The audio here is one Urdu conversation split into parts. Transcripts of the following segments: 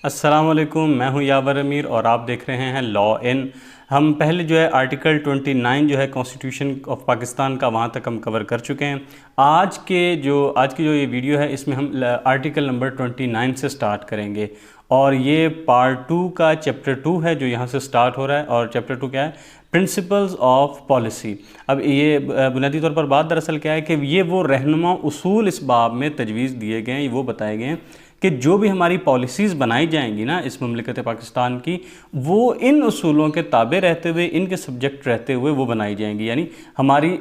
السلام علیکم، میں ہوں یاور امیر اور آپ دیکھ رہے ہیں لا ان۔ ہم پہلے جو ہے آرٹیکل 29 جو ہے کانسٹیٹیوشن آف پاکستان کا، وہاں تک ہم کور کر چکے ہیں۔ آج کی جو یہ ویڈیو ہے، اس میں ہم آرٹیکل نمبر 29 سے سٹارٹ کریں گے، اور یہ پارٹ 2 کا چیپٹر 2 ہے جو یہاں سے سٹارٹ ہو رہا ہے۔ اور چیپٹر 2 کیا ہے؟ Principles of policy. اب یہ بنیادی طور پر بات دراصل کیا ہے کہ یہ وہ رہنما اصول اس باب میں تجویز دیے گئے ہیں، وہ بتائے گئے ہیں کہ جو بھی ہماری پالیسیز بنائی جائیں گی نا اس مملکت پاکستان کی، وہ ان اصولوں کے تابع رہتے ہوئے، ان کے سبجیکٹ رہتے ہوئے وہ بنائی جائیں گی۔ یعنی ہماری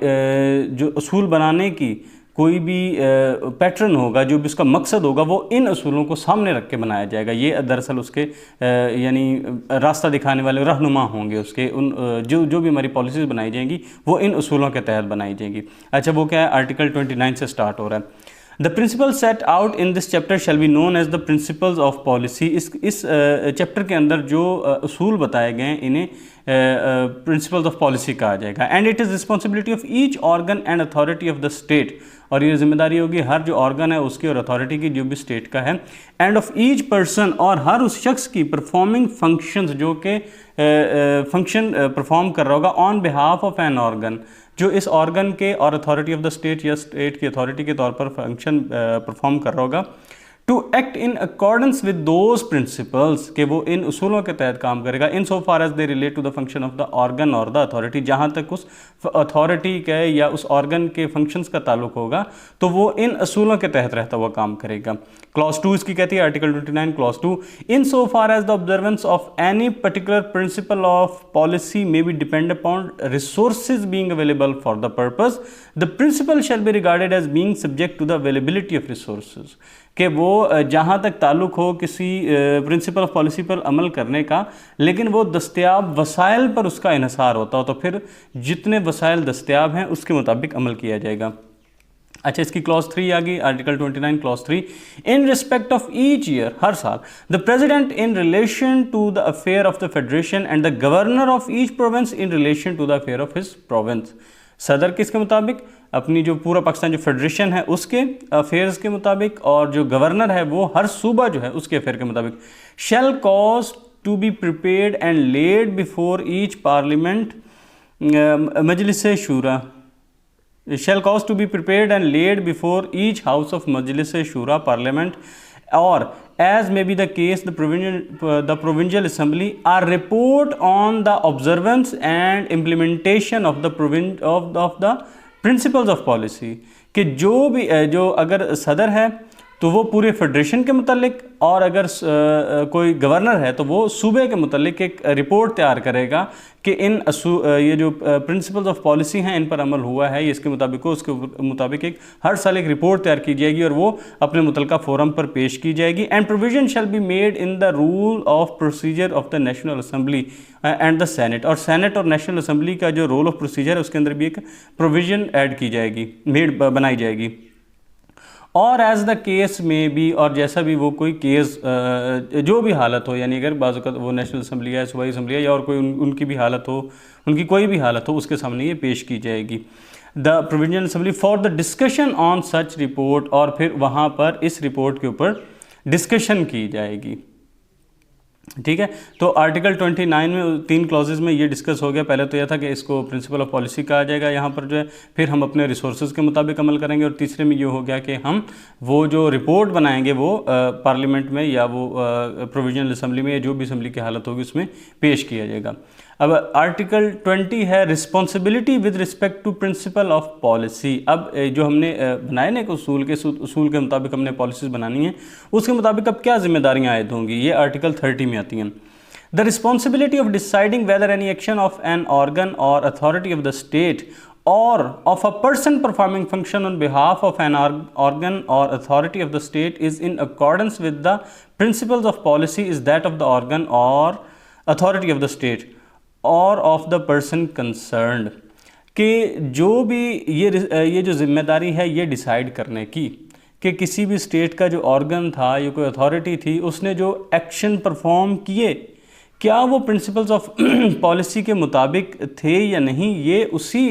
جو اصول بنانے کی کوئی بھی پیٹرن ہوگا، جو بھی اس کا مقصد ہوگا، وہ ان اصولوں کو سامنے رکھ کے بنایا جائے گا۔ یہ دراصل اس کے یعنی راستہ دکھانے والے رہنما ہوں گے اس کے، ان جو بھی ہماری پالیسیز بنائی جائیں گی وہ ان اصولوں کے تحت بنائی جائیں گی۔ اچھا، وہ کیا ہے؟ آرٹیکل 29 سے سٹارٹ ہو رہا ہے۔ The principles set out in this chapter shall be known as the principles of policy۔ اس چیپٹر کے اندر جو اصول بتائے گئے ہیں انہیں principles of policy کہا جائے گا۔ And it is responsibility of each organ and authority of the state۔ اور یہ ذمہ داری ہوگی ہر جو آرگن ہے اس کی اور اتھارٹی کی جو بھی اسٹیٹ کا ہے۔ اینڈ آف ایچ پرسن، اور ہر اس شخص کی پرفارمنگ فنکشنز، جو کہ فنکشن پرفارم کر رہا ہوگا on behalf of an organ, جو اس آرگن کے اور اتھارٹی آف دا اسٹیٹ یا اسٹیٹ کی اتھارٹی کے طور پر فنکشن پرفارم کر رہا ہوگا، to act in accordance with those principles, کہ وہ ان اصولوں کے تحت کام کرے گا، in so far as they relate to the function of the organ اور دا اتھارٹی، جہاں تک اس اتھارٹی کے یا اس آرگن کے فنکشنز کا تعلق ہوگا تو وہ ان اصولوں کے تحت رہتا ہوا کام کرے گا۔ کلاس 2 اس کی کہتی ہے، article 29 class 2، in so far as the observance of any particular principal of policy may be depend upon resources being available for the purpose, the principle shall be regarded as being subject to the availability of resources۔ کہ وہ جہاں تک تعلق ہو کسی پرنسپل آف پالیسی پر عمل کرنے کا، لیکن وہ دستیاب وسائل پر اس کا انحصار ہوتا ہو، تو پھر جتنے وسائل دستیاب ہیں اس کے مطابق عمل کیا جائے گا۔ اچھا، اس کی کلاس 3 آ گئی، article 29 clause 3، in respect of each year, ہر سال، the president in relation to the affair of the federation and the governor of each province in relation to the affair of his province. صدر کس کے مطابق؟ اپنی جو پورا پاکستان جو فیڈریشن ہے اس کے افیئرز کے مطابق، اور جو گورنر ہے وہ ہر صوبہ جو ہے اس کے افیئر کے مطابق، shall cause to be prepared and laid before each parliament Majlis Shura, shall cause to be prepared and laid before each house of Majlis Shura Parliament, or as may be the case the provincial assembly, a report on the observance and implementation of the principles of policy۔ کہ جو اگر صدر ہے تو وہ پورے فیڈریشن کے متعلق، اور اگر کوئی گورنر ہے تو وہ صوبے کے متعلق ایک رپورٹ تیار کرے گا کہ یہ جو پرنسپلز آف پالیسی ہیں ان پر عمل ہوا ہے، یہ اس کے مطابق ہو، اس کے مطابق ہر سال ایک رپورٹ تیار کی جائے گی اور وہ اپنے متعلقہ فورم پر پیش کی جائے گی۔ And provision shall be made in the rule of procedure of the national assembly and the senate, اور سینٹ اور نیشنل اسمبلی کا جو رول آف پروسیجر ہے اس کے اندر بھی ایک پروویژن ایڈ کی جائے گی، بنائی جائے گی۔ اور ایز دا کیس میں بھی، اور جیسا بھی وہ کوئی کیس جو بھی حالت ہو، یعنی اگر بعض اوقات وہ نیشنل اسمبلی ہے، صوبائی اسمبلی ہے، یا اور کوئی ان کی بھی حالت ہو، ان کی کوئی بھی حالت ہو، اس کے سامنے یہ پیش کی جائے گی the provincial assembly for the discussion on such report, اور پھر وہاں پر اس رپورٹ کے اوپر ڈسکشن کی جائے گی۔ ٹھیک ہے، تو آرٹیکل 29 میں 3 کلازز میں یہ ڈسکس ہو گیا۔ پہلے تو یہ تھا کہ اس کو پرنسپل آف پالیسی کہا جائے گا، یہاں پر جو ہے پھر ہم اپنے ریسورسز کے مطابق عمل کریں گے، اور تیسرے میں یہ ہو گیا کہ ہم وہ جو رپورٹ بنائیں گے وہ پارلیمنٹ میں یا وہ پروویژنل اسمبلی میں، یا جو بھی اسمبلی کی حالت ہوگی اس میں پیش کیا جائے گا۔ اب آرٹیکل 20 ہے responsibility with respect to principle of policy. اب جو ہم نے بنائے نا اصول کے مطابق ہم نے پالیسیز بنانی ہیں، اس کے مطابق اب کیا ذمہ داریاں عائد ہوں گی، یہ آرٹیکل 30 میں آتی ہیں۔ The responsibility of deciding whether any action of an organ or authority of the state or of a person performing function on behalf of an organ or authority of the state is in accordance with the principles of policy is that of the organ or authority of the state or of the person concerned۔ کہ جو بھی یہ جو ذمہ داری ہے یہ ڈیسائیڈ کرنے کی کہ کسی بھی اسٹیٹ کا جو آرگن تھا یا کوئی اتھارٹی تھی، اس نے جو ایکشن پرفارم کیے، کیا وہ پرنسپلز آف پالیسی کے مطابق تھے یا نہیں، یہ اسی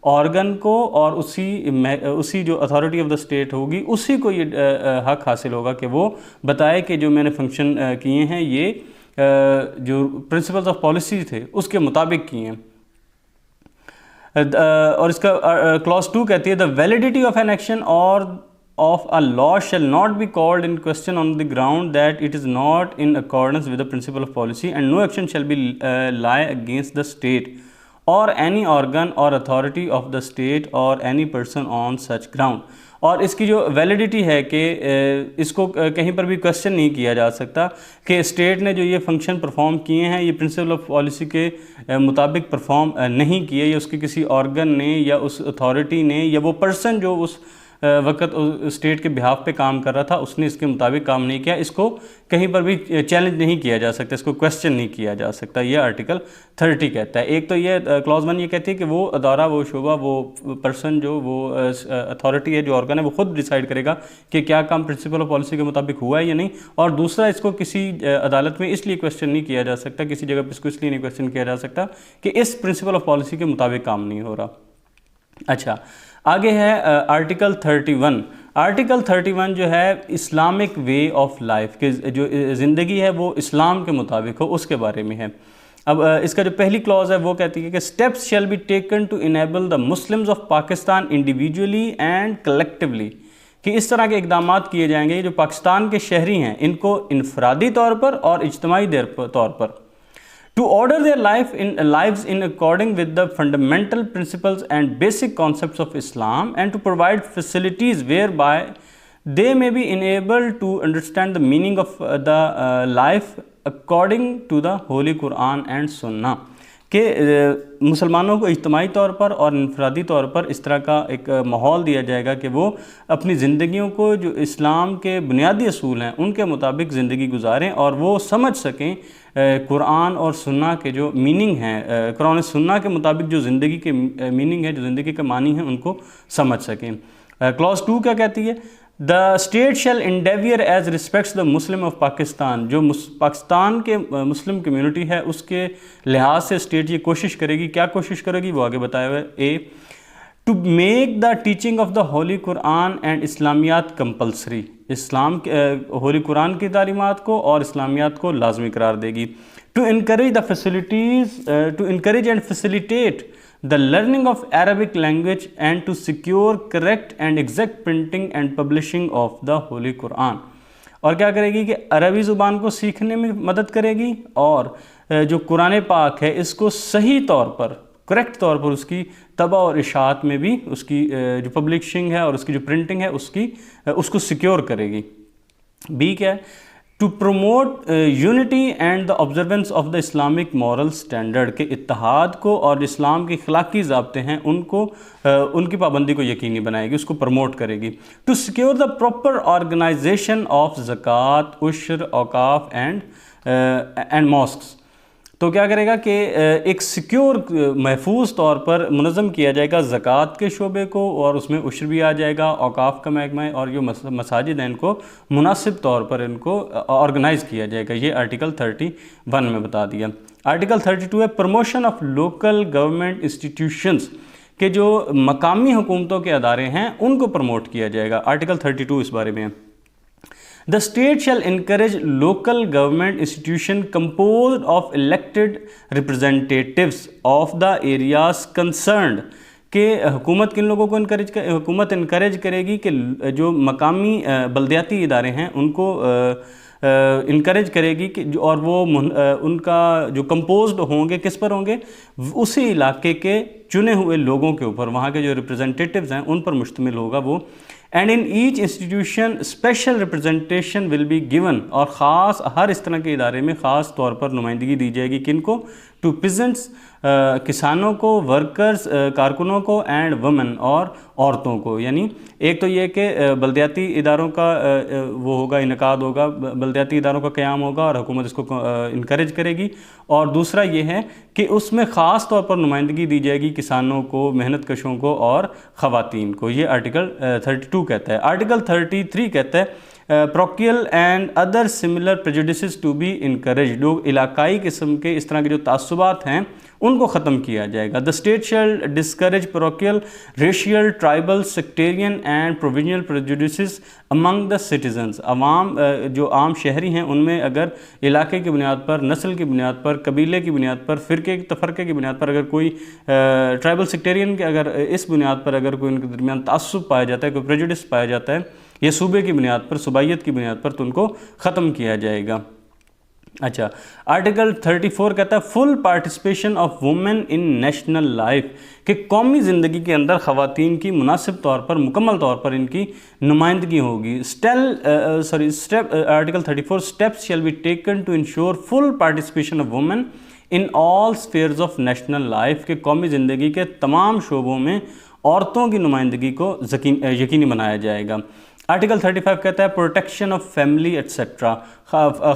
آرگن کو اور اسی جو اتھارٹی آف دا اسٹیٹ ہوگی اسی کو یہ حق حاصل ہوگا کہ وہ بتائے کہ جو میں نے فنکشن کیے ہیں یہ جو پرنسپلز آف پالیسی تھے اس کے مطابق کیے ہیں. اور اس کا کلاس 2 کہتی ہے the validity of an action or of a law shall not be called in question on the ground that it is not in accordance with the principle of policy, and no action shall be lie against the state or any organ or authority of the state or any person on such ground. اور اس کی جو ویلیڈیٹی ہے کہ اس کو کہیں پر بھی کویسچن نہیں کیا جا سکتا کہ اسٹیٹ نے جو یہ فنکشن پرفارم کیے ہیں یہ پرنسپل آف پالیسی کے مطابق پرفارم نہیں کیے، یا اس کے کسی آرگن نے یا اس اتھارٹی نے یا وہ پرسن جو اس وقت اسٹیٹ کے بہاف پہ کام کر رہا تھا اس نے اس کے مطابق کام نہیں کیا. اس کو کہیں پر بھی چیلنج نہیں کیا جا سکتا، اس کو کویسچن نہیں کیا جا سکتا. یہ آرٹیکل 30 کہتا ہے. ایک تو یہ کلاس 1 یہ کہتی ہے کہ وہ ادارہ، وہ شعبہ، وہ پرسن جو وہ اتھارٹی ہے، جو آرگن ہے، وہ خود ڈیسائیڈ کرے گا کہ کیا کام پرنسپل آف پالیسی کے مطابق ہوا ہے یا نہیں. اور دوسرا، اس کو کسی عدالت میں اس لیے کویسچن نہیں کیا جا سکتا، کسی جگہ پہ اس کو اس لیے نہیں کویسچن کیا جا سکتا کہ اس پرنسپل آف پالیسی کے مطابق کام نہیں ہو رہا. اچھا، آگے ہے آرٹیکل 31. آرٹیکل 31 جو ہے اسلامک وے آف لائف، کہ جو زندگی ہے وہ اسلام کے مطابق ہو، اس کے بارے میں ہے. اب اس کا جو پہلی کلاز ہے وہ کہتی ہے کہ steps shall be taken to enable the Muslims of Pakistan individually and collectively, کہ اس طرح کے اقدامات کیے جائیں گے جو پاکستان کے شہری ہیں ان کو انفرادی طور پر اور اجتماعی طور پر to order their lives in according with the fundamental principles and basic concepts of Islam, and to provide facilities whereby they may be enabled to understand the meaning of the life according to the Holy Quran and Sunnah. کہ مسلمانوں کو اجتماعی طور پر اور انفرادی طور پر اس طرح کا ایک ماحول دیا جائے گا کہ وہ اپنی زندگیوں کو جو اسلام کے بنیادی اصول ہیں ان کے مطابق زندگی گزاریں اور وہ سمجھ سکیں قرآن اور سنہ کے جو میننگ ہیں، قرآن و سنہ کے مطابق جو زندگی کے میننگ ہے، جو زندگی کے معنی ہیں، ان کو سمجھ سکیں. کلاس 2 کیا کہتی ہے؟ The state shall endeavour as respects the Muslim of Pakistan. جو پاکستان کے مسلم کمیونٹی ہے اس کے لحاظ سے اسٹیٹ یہ کوشش کرے گی. کیا کوشش کرے گی وہ آگے بتایا ہوا ہے. A to make the teaching of the holy Quran and Islamiyat compulsory. اسلام ہولی قرآن کی تعلیمات کو اور اسلامیات کو لازمی قرار دے گی. To encourage the facilities, to encourage and facilitate the learning of Arabic language and to secure correct and exact printing and publishing of the Holy Quran. اور کیا کرے گی کہ عربی زبان کو سیکھنے میں مدد کرے گی اور جو قرآن پاک ہے اس کو صحیح طور پر، کریکٹ طور پر اس کی طبع اور اشاعت میں بھی اس کی جو پبلشنگ ہے اور اس کی جو پرنٹنگ ہے اس کو سیکیور کرے گی. بی کیا ہے؟ To promote unity and the observance of the Islamic moral standard, کے اتحاد کو اور اسلام کے اخلاقی ضابطے ہیں ان کی پابندی کو یقینی بنائے گی، اس کو پروموٹ کرے گی. To secure the proper organisation of zakat, ushr, اوقاف اینڈ ماسکس. تو کیا کرے گا کہ ایک سیکیور، محفوظ طور پر منظم کیا جائے گا زکوٰۃ کے شعبے کو، اور اس میں عشر بھی آ جائے گا، اوقاف کا محکمہ اور جو مساجد ہیں ان کو مناسب طور پر ان کو آرگنائز کیا جائے گا. یہ آرٹیکل 31 میں بتا دیا. آرٹیکل 32 ہے promotion of local government institutions, کہ جو مقامی حکومتوں کے ادارے ہیں ان کو پروموٹ کیا جائے گا. آرٹیکل 32 اس بارے میں ہے. The state shall encourage local government institution composed of elected representatives of the areas concerned. کہ حکومت کن لوگوں کو حکومت انکریج کرے گی کہ جو مقامی بلدیاتی ادارے ہیں ان کو انکریج کرے گی کہ اور وہ ان کا جو کمپوزڈ ہوں گے کس پر ہوں گے؟ اسی علاقے کے چنے ہوئے لوگوں کے اوپر، وہاں کے جو ریپرزنٹیٹیوز ہیں ان پر مشتمل ہوگا وہ. And in each institution special representation will be given, اور خاص ہر اس طرح کے ادارے میں خاص طور پر نمائندگی دی جائے گی. کن کو؟ ٹو پیزنٹس، کسانوں کو، ورکرز، کارکنوں کو، اینڈ وومن، اور عورتوں کو. یعنی ایک تو یہ کہ بلدیاتی اداروں کا وہ ہوگا، انعقاد ہوگا، بلدیاتی اداروں کا قیام ہوگا اور حکومت اس کو انکریج کرے گی. اور دوسرا یہ ہے کہ اس میں خاص طور پر نمائندگی دی جائے گی کسانوں کو، محنت کشوں کو اور خواتین کو. یہ آرٹیکل 32 کہتا ہے. آرٹیکل 33 کہتا ہے parochial and other similar prejudices to be encouraged. لوگ علاقائی قسم کے اس طرح کے جو تعصبات ہیں ان کو ختم کیا جائے گا. The state shall discourage parochial, racial, tribal, sectarian and provincial prejudices among the citizens. عوام جو عام شہری ہیں ان میں اگر علاقے کی بنیاد پر, نسل کی بنیاد پر, قبیلے کی بنیاد پر, تفرقے کی بنیاد پر اگر کوئی ٹرائبل سیکٹیرین کے اگر اس بنیاد پر اگر کوئی ان کے درمیان تعصب پایا جاتا ہے, کوئی پریجوڈس پایا جاتا ہے یہ صوبے کی بنیاد پر, صوبائیت کی بنیاد پر, تو ان کو ختم کیا جائے گا. اچھا, آرٹیکل 34 کہتا ہے full participation of women in national life, کہ قومی زندگی کے اندر خواتین کی مناسب طور پر, مکمل طور پر ان کی نمائندگی ہوگی. Article 34 steps shall be taken to ensure full participation of women in all spheres of national life, کہ قومی زندگی کے تمام شعبوں میں عورتوں کی نمائندگی کو یقینی بنایا جائے گا. آرٹیکل 35 کہتا ہے پروٹیکشن آف فیملی ایٹسیٹرا,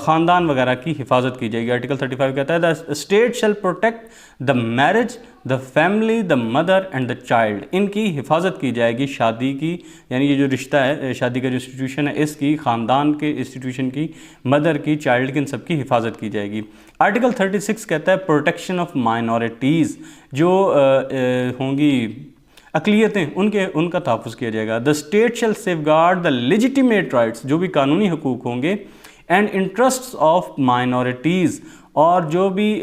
خاندان وغیرہ کی حفاظت کی جائے گی. آرٹیکل 35 کہتا ہے the state shall protect the marriage, the family, the mother and the child, ان کی حفاظت کی جائے گی, شادی کی, یعنی یہ جو رشتہ ہے شادی کا جو انسٹیٹیوشن ہے اس کی, خاندان کے انسٹیٹیوشن کی, مدر کی, چائلڈ کی, ان سب کی حفاظت کی جائے گی. آرٹیکل 36 کہتا ہے پروٹیکشن آف مائنورٹیز, جو ہوں گی اقلیتیں ان کا تحفظ کیا جائے گا. The state shall safeguard the legitimate rights, جو بھی قانونی حقوق ہوں گے, اینڈ انٹرسٹس آف مائنورٹیز, اور جو بھی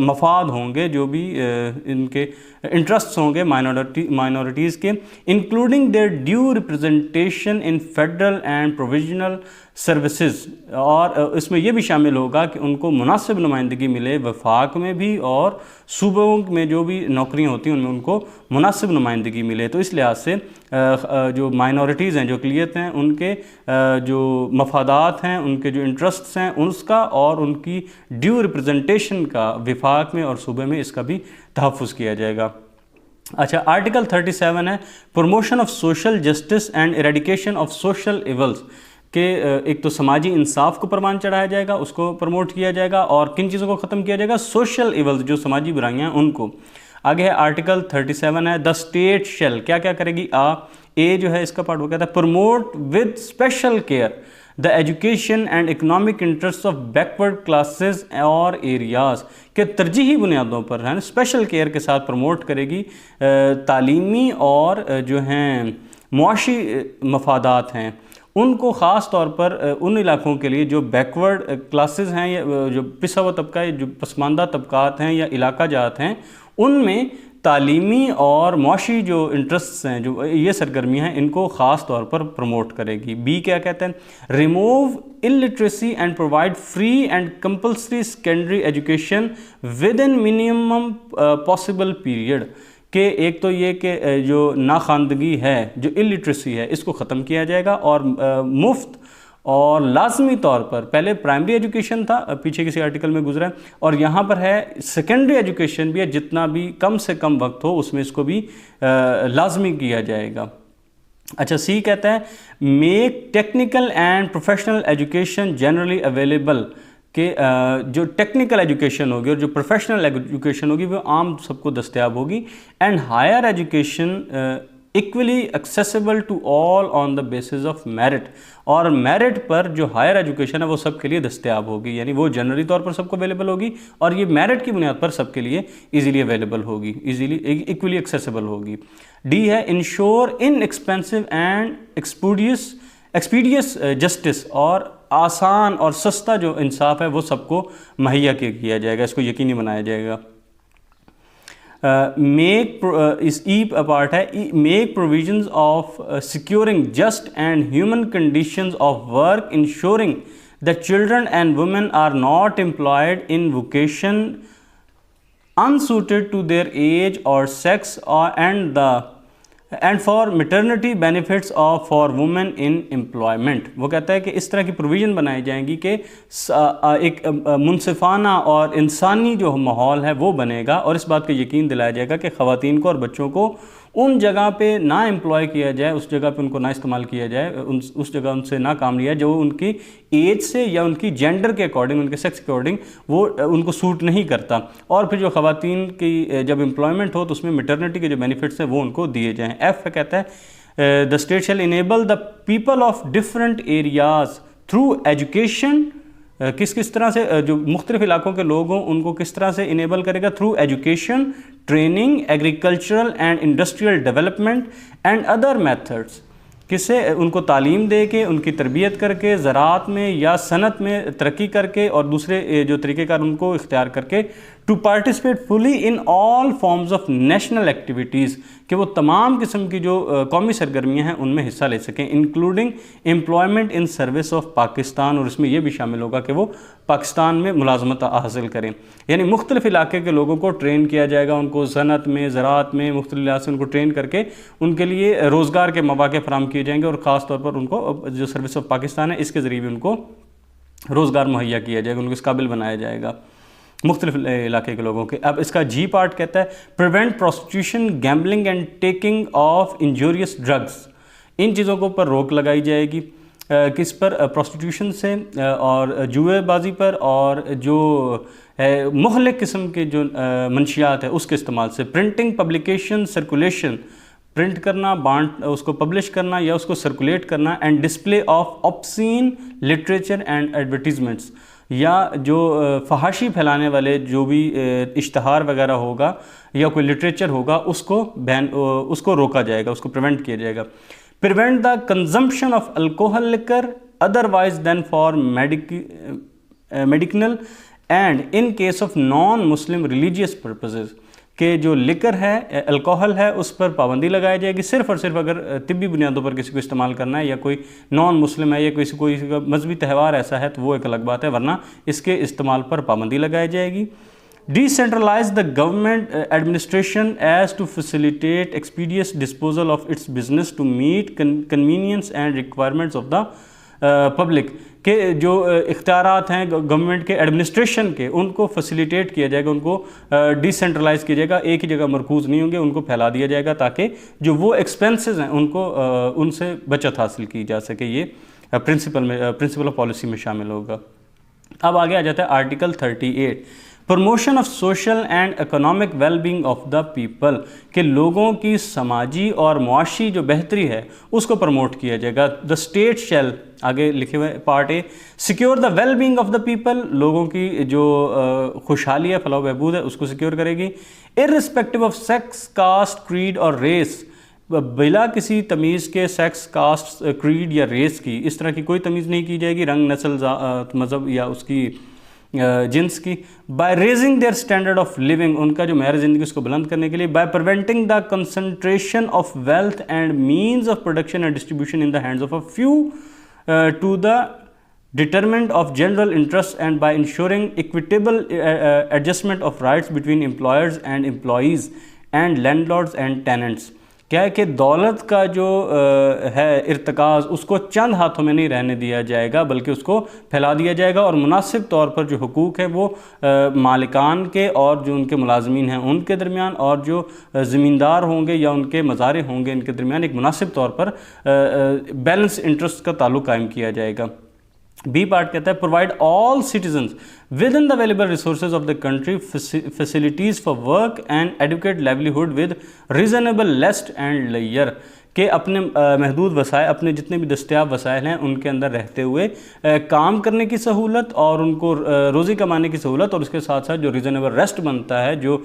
مفاد ہوں گے, جو بھی ان کے انٹرسٹس ہوں گے مائنورٹیز کے, including their due representation in federal and provincial services, اور اس میں یہ بھی شامل ہوگا کہ ان کو مناسب نمائندگی ملے وفاق میں بھی, اور صوبوں میں جو بھی نوکریاں ہوتی ہیں ان میں ان کو مناسب نمائندگی ملے. تو اس لحاظ سے جو مائنورٹیز ہیں, جو اقلیت ہیں, ان کے جو مفادات ہیں, ان کے جو انٹرسٹس ہیں, اس کا اور ان کی ڈیو ریپرزنٹیشن کا وفاق میں اور صوبے میں اس کا بھی تحفظ کیا جائے گا. اچھا, آرٹیکل 37 ہے promotion of social justice and eradication of social evils, کہ ایک تو سماجی انصاف کو پروان چڑھایا جائے گا, اس کو پروموٹ کیا جائے گا, اور کن چیزوں کو ختم کیا جائے گا, سوشل ایولز, جو سماجی برائیاں ہیں ان کو. آگے ہے آرٹیکل 37 ہے دا اسٹیٹ شیل, کیا کیا کرے گی, اے جو ہے اس کا پارٹ وہ کہتا ہے promote with special care the education and economic interest of backward classes اور ایریاز, کہ ترجیحی بنیادوں پر ہے نا اسپیشل کیئر کے ساتھ پروموٹ کرے گی تعلیمی اور جو ہیں معاشی مفادات ہیں ان کو, خاص طور پر ان علاقوں کے لیے جو بیکورڈ کلاسز ہیں, یا جو پسا ہوا طبقہ, جو پسماندہ طبقات ہیں یا علاقہ جات ہیں, ان میں تعلیمی اور معاشی جو انٹرسٹس ہیں, جو یہ سرگرمیاں ہیں, ان کو خاص طور پر پروموٹ کرے گی. بی کیا کہتے ہیں remove illiteracy and provide free and compulsory secondary education within minimum possible period, کہ ایک تو یہ کہ جو ناخواندگی ہے, جو illiteracy ہے, اس کو ختم کیا جائے گا, اور مفت اور لازمی طور پر, پہلے پرائمری ایجوکیشن تھا, پیچھے کسی آرٹیکل میں گزرا ہے, اور یہاں پر ہے سیکنڈری ایجوکیشن بھی ہے, جتنا بھی کم سے کم وقت ہو اس میں اس کو بھی لازمی کیا جائے گا. اچھا, سی کہتا ہے make technical and professional education generally available, کہ جو ٹیکنیکل ایجوکیشن ہوگی اور جو پروفیشنل ایجوکیشن ہوگی وہ عام سب کو دستیاب ہوگی. And higher education equally accessible to all on the basis of merit, اور میرٹ پر جو ہائر ایجوکیشن ہے وہ سب کے لیے دستیاب ہوگی, یعنی وہ جنرلی طور پر سب کو اویلیبل ہوگی, اور یہ میرٹ کی بنیاد پر سب کے لیے ایزیلی اویلیبل ہوگی, ایزیلی ایکولی ایکسیسیبل ہوگی. ڈی ہے ensure inexpensive and expeditious justice, اور آسان اور سستا جو انصاف ہے وہ سب کو مہیا کیا جائے گا, اس کو یقینی بنایا جائے گا. میک اس ای پارٹ ہے make provisions of securing just and humane conditions of work, ensuring that children and women are not employed in vocation unsuited to their age or sex, and for maternity benefits for women in employment. وہ کہتا ہے کہ اس طرح کی پروویژن بنائی جائیں گی کہ ایک منصفانہ اور انسانی جو ماحول ہے وہ بنے گا, اور اس بات کا یقین دلایا جائے گا کہ خواتین کو اور بچوں کو ان جگہ پہ نہ امپلائی کیا جائے, اس جگہ پہ ان کو نہ استعمال کیا جائے, اس جگہ ان سے نہ کام لیا جو ان کی ایج سے یا ان کی جینڈر کے اکارڈنگ, ان کے سیکس کے اکارڈنگ وہ ان کو سوٹ نہیں کرتا. اور پھر جو خواتین کی جب امپلائمنٹ ہو تو اس میں میٹرنٹی کے جو بینیفٹس ہیں وہ ان کو دیے جائیں. ایف کہتا ہے the state shall enable the people of different areas through education, کس طرح سے جو مختلف علاقوں کے لوگ ہوں ان کو کس طرح سے انیبل کرے گا؟ Through education, training, agricultural and industrial development and other methods, کس سے ان کو تعلیم دے کے، ان کی تربیت کر کے، زراعت میں یا صنعت میں ترقی کر کے اور دوسرے جو طریقہ کار ان کو اختیار کر کے، to participate fully in all forms of national activities, کہ وہ تمام قسم کی جو قومی سرگرمیاں ہیں ان میں حصہ لے سکیں، including employment in service of Pakistan, اور اس میں یہ بھی شامل ہوگا کہ وہ پاکستان میں ملازمت حاصل کریں. یعنی مختلف علاقے کے لوگوں کو ٹرین کیا جائے گا، ان کو صنعت میں، زراعت میں، مختلف لحاظ سے ان کو ٹرین کر کے ان کے لیے روزگار کے مواقع فراہم کیے جائیں گے، اور خاص طور پر ان کو جو سروس آف پاکستان ہے اس کے ذریعے بھی ان کو روزگار مہیا کیا جائے گا، ان کو اس قابل بنایا جائے گا مختلف علاقے کے لوگوں کے. اب اس کا جی پارٹ کہتا ہے prevent prostitution, gambling and taking of injurious drugs. ان چیزوں کو پر روک لگائی جائے گی. کس پر؟ پروسٹیٹیوشن سے اور جوئے بازی پر، اور جو مہلک قسم کے جو منشیات ہے اس کے استعمال سے. پرنٹنگ، پبلیکیشن، سرکولیشن، پرنٹ کرنا، بانٹ اس کو پبلش کرنا یا اس کو سرکولیٹ کرنا، and display of آبسین literature and advertisements, یا جو فحاشی پھیلانے والے جو بھی اشتہار وغیرہ ہوگا یا کوئی لٹریچر ہوگا اس کو روکا جائے گا، اس کو پریونٹ کیا جائے گا. Prevent the consumption of alcohol liquor otherwise than for medicinal and in case of non Muslim religious purposes, کہ جو لکر ہے، الکوہل ہے، اس پر پابندی لگائی جائے گی صرف اور صرف اگر طبی بنیادوں پر کسی کو استعمال کرنا ہے، یا کوئی نان مسلم ہے، یا کوئی مذہبی تہوار ایسا ہے تو وہ ایک الگ بات ہے، ورنہ اس کے استعمال پر پابندی لگائی جائے گی. Decentralize the government administration as to facilitate expeditious disposal of its business to meet convenience and requirements of the public، کہ جو اختیارات ہیں گورنمنٹ کے ایڈمنسٹریشن کے ان کو فیسیلیٹیٹ کیا جائے گا، ان کو ڈی سینٹرلائز کیا جائے گا، ایک ہی جگہ مرکوز نہیں ہوں گے، ان کو پھیلا دیا جائے گا تاکہ جو وہ ایکسپینسز ہیں ان سے بچت حاصل کی جا سکے. یہ پرنسپل آف پالیسی میں شامل ہوگا. اب آگے آ جاتا ہے article 38، promotion of social and economic well being of the people, کہ لوگوں کی سماجی اور معاشی جو بہتری ہے اس کو پروموٹ کیا جائے گا. دا اسٹیٹ شیل، آگے لکھے ہوئے part A, secure the well being of the people, لوگوں کی جو خوشحالی ہے، فلاح و بہبود ہے، اس کو سیکیور کرے گی. اررسپیکٹیو آف سیکس، کاسٹ، کریڈ اور ریس، بلا کسی تمیز کے سیکس، کاسٹ، کریڈ یا ریس کی، اس طرح کی کوئی تمیز نہیں کی جائے گی، رنگ، نسل، مذہب یا اس کی جنس کی. By raising their standard of living, ان کا جو معیار زندگی اس کو بلند کرنے کے لیے. By preventing the concentration of wealth and means of production and distribution in the hands of a few to the determinant of general interest, and by ensuring equitable adjustment of rights between employers and employees and landlords and tenants. کیا ہے کہ دولت کا جو ہے ارتکاز اس کو چند ہاتھوں میں نہیں رہنے دیا جائے گا، بلکہ اس کو پھیلا دیا جائے گا، اور مناسب طور پر جو حقوق ہیں وہ مالکان کے اور جو ان کے ملازمین ہیں ان کے درمیان، اور جو زمیندار ہوں گے یا ان کے مزارع ہوں گے ان کے درمیان ایک مناسب طور پر بیلنس انٹرسٹ کا تعلق قائم کیا جائے گا. بی پارٹ کہتا ہے provide all citizens with in the available resources of the country facilities for work and advocate livelihood with reasonable list and layer, کہ اپنے محدود وسائل، اپنے جتنے بھی دستیاب وسائل ہیں ان کے اندر رہتے ہوئے کام کرنے کی سہولت اور ان کو روزی کمانے کی سہولت، اور اس کے ساتھ ساتھ جو ریزنیبل ریسٹ بنتا ہے، جو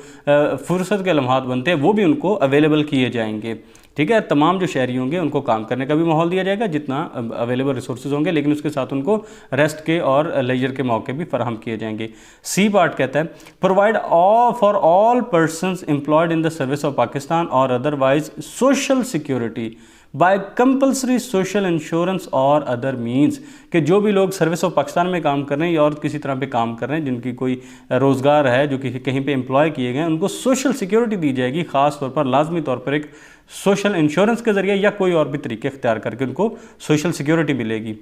فرصت کے لمحات بنتے ہیں، وہ بھی ان کو اویلیبل کیے جائیں گے. ٹھیک ہے، تمام جو شہری ہوں گے ان کو کام کرنے کا بھی ماحول دیا جائے گا جتنا اویلیبل ریسورسز ہوں گے، لیکن اس کے ساتھ ان کو ریسٹ کے اور لیجر کے موقع بھی فراہم کیے جائیں گے. سی پارٹ کہتا ہے provide for all persons employed in the service of Pakistan اور otherwise social security by compulsory social insurance اور ادر مینس، کہ جو بھی لوگ سروس آف پاکستان میں کام کر رہے ہیں یا اور کسی طرح پہ کام کر رہے ہیں، جن کی کوئی روزگار ہے، جو کہیں پہ امپلائی کیے گئے ہیں، ان کو سوشل سیکیورٹی دی جائے گی، خاص طور پر لازمی طور پر ایک سوشل انشورنس کے ذریعے یا کوئی اور بھی طریقے اختیار کر کے ان کو سوشل سیکیورٹی ملے گی.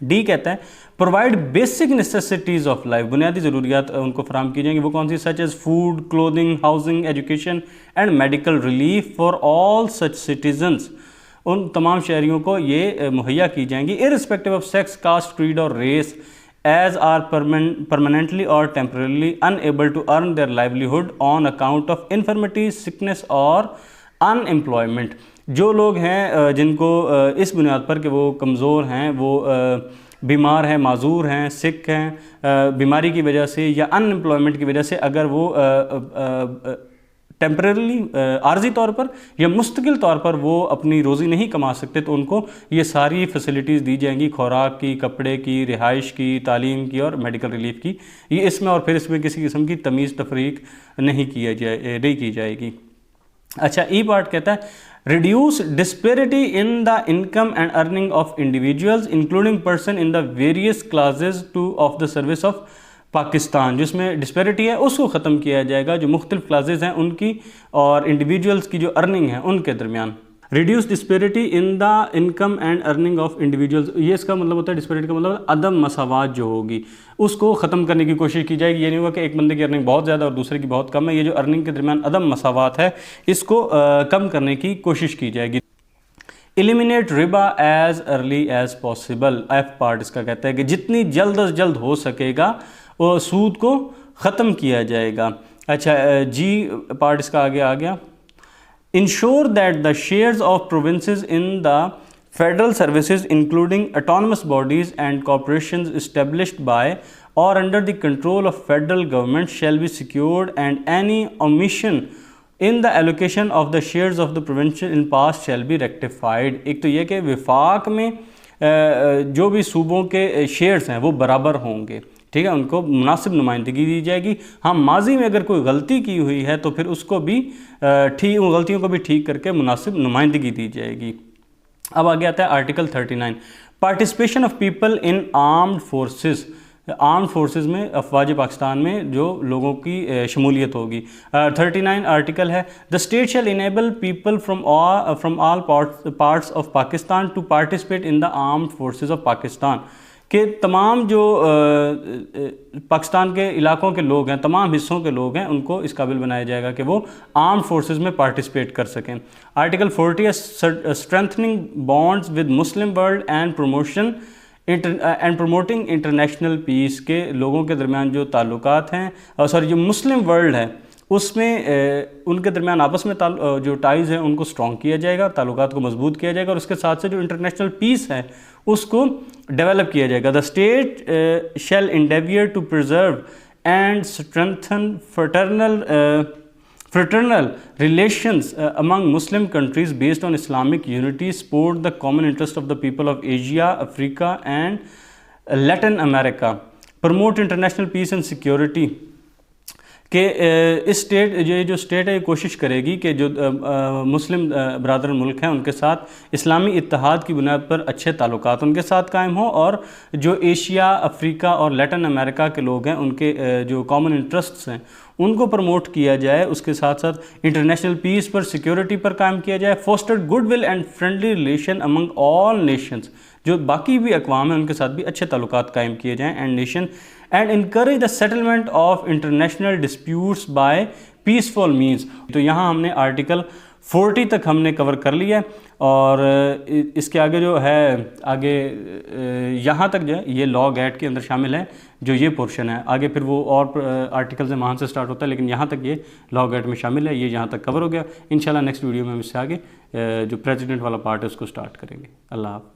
ڈی کہتا ہے provide basic necessities of life, بنیادی ضروریات ان کو فراہم کی جائیں گی. وہ کون سی؟ Such as food, clothing, housing, education and medical relief for all such citizens, ان تمام شہریوں کو یہ مہیا کی جائیں گی irrespective of sex, caste, creed اور race as are permanently or temporarily unable to earn their livelihood on account of infirmity, sickness or unemployment. جو لوگ ہیں جن کو اس بنیاد پر کہ وہ کمزور ہیں، وہ بیمار ہیں، معذور ہیں، سک ہیں بیماری کی وجہ سے یا ان امپلائمنٹ کی وجہ سے، اگر وہ ٹیمپریرلی عارضی طور پر یا مستقل طور پر وہ اپنی روزی نہیں کما سکتے، تو ان کو یہ ساری فیسلٹیز دی جائیں گی، خوراک کی، کپڑے کی، رہائش کی، تعلیم کی اور میڈیکل ریلیف کی۔ یہ اس میں اور پھر اس میں کسی قسم کی تمیز تفریق نہیں کی جائے گی۔ اچھا، ای پارٹ کہتا ہے reduce disparity in the income and earning of individuals including person in the various classes of the service of Pakistan. جس میں ڈسپیرٹی ہے اس کو ختم کیا جائے گا، جو مختلف کلاسز ہیں ان کی اور انڈیویجولز کی جو ارننگ ہے ان کے درمیان۔ Reduce disparity in the income and earning of individuals, یہ اس کا مطلب ہوتا ہے، ڈسپیرٹی کا مطلب عدم مساوات جو ہوگی اس کو ختم کرنے کی کوشش کی جائے گی۔ یہ نہیں ہوگا کہ ایک بندے کی ارننگ بہت زیادہ اور دوسرے کی بہت کم ہے، یہ جو ارننگ کے درمیان عدم مساوات ہے اس کو کم کرنے کی کوشش کی جائے گی۔ ایلیمینیٹ ربا as early as possible, F part اس کا کہتا ہے کہ جتنی جلد از جلد ہو سکے گا وہ سود کو ختم کیا جائے گا۔ اچھا، جی پارٹ اس کا آگے آ گیا، ensure that the shares of provinces in the federal services including autonomous bodies and corporations established by اور under the control of federal government shall be secured and any omission in the allocation of the shares of the provincial in past shall be rectified. ایک تو یہ کہ وفاق میں جو بھی صوبوں کے شیئرز ہیں وہ برابر ہوں گے، ٹھیک ہے، ان کو مناسب نمائندگی دی جائے گی۔ ہاں، ماضی میں اگر کوئی غلطی کی ہوئی ہے تو پھر اس کو بھی ان غلطیوں کو بھی ٹھیک کر کے مناسب نمائندگی دی جائے گی۔ اب آگے آتا ہے article 39، participation of people in armed forces, armed forces میں افواج پاکستان میں جو لوگوں کی شمولیت ہوگی۔ 39 آرٹیکل ہے، the state shall enable people from all parts of Pakistan to participate in the armed forces of Pakistan, کہ تمام جو پاکستان کے علاقوں کے لوگ ہیں، تمام حصوں کے لوگ ہیں، ان کو اس قابل بنایا جائے گا کہ وہ آرمڈ فورسز میں پارٹیسپیٹ کر سکیں۔ Article 40 strengthening bonds with Muslim world and promoting international peace, کے لوگوں کے درمیان جو تعلقات ہیں جو مسلم ورلڈ ہے اس میں ان کے درمیان آپس میں جو ٹائز ہیں ان کو سٹرونگ کیا جائے گا، تعلقات کو مضبوط کیا جائے گا، اور اس کے ساتھ سے جو انٹرنیشنل پیس ہے اس کو ڈیولپ کیا جائے گا۔ The state shall endeavour to preserve and strengthen fraternal relations among Muslim countries based on Islamic unity, support the common interest of the people of Asia, Africa and Latin America, promote international peace and security، کہ اس اسٹیٹ، یہ جو اسٹیٹ ہے یہ کوشش کرے گی کہ جو مسلم برادر ملک ہیں ان کے ساتھ اسلامی اتحاد کی بنیاد پر اچھے تعلقات ان کے ساتھ قائم ہوں، اور جو ایشیا، افریقہ اور لیٹن امریکہ کے لوگ ہیں ان کے جو کامن انٹرسٹس ہیں ان کو پروموٹ کیا جائے، اس کے ساتھ ساتھ انٹرنیشنل پیس پر، سیکیورٹی پر قائم کیا جائے۔ Fostered goodwill and friendly relation among all nations, جو باقی بھی اقوام ہیں ان کے ساتھ بھی اچھے تعلقات قائم کیے جائیں، and encourage the settlement of international disputes by peaceful means. تو یہاں ہم نے آرٹیکل 40 تک ہم نے کور کر لیا، اور اس کے آگے جو ہے آگے یہاں تک جو ہے یہ لاگ ایکٹ کے اندر شامل ہے، جو یہ پورشن ہے۔ آگے پھر وہ اور آرٹیکلز ہیں وہاں سے سٹارٹ ہوتا ہے، لیکن یہاں تک یہ لاگ ایکٹ میں شامل ہے، یہ یہاں تک کور ہو گیا۔ انشاءاللہ نیکسٹ ویڈیو میں ہم اس سے آگے جو پریزیڈنٹ والا پارٹ ہے اس کو سٹارٹ کریں گے۔ اللہ حافظ۔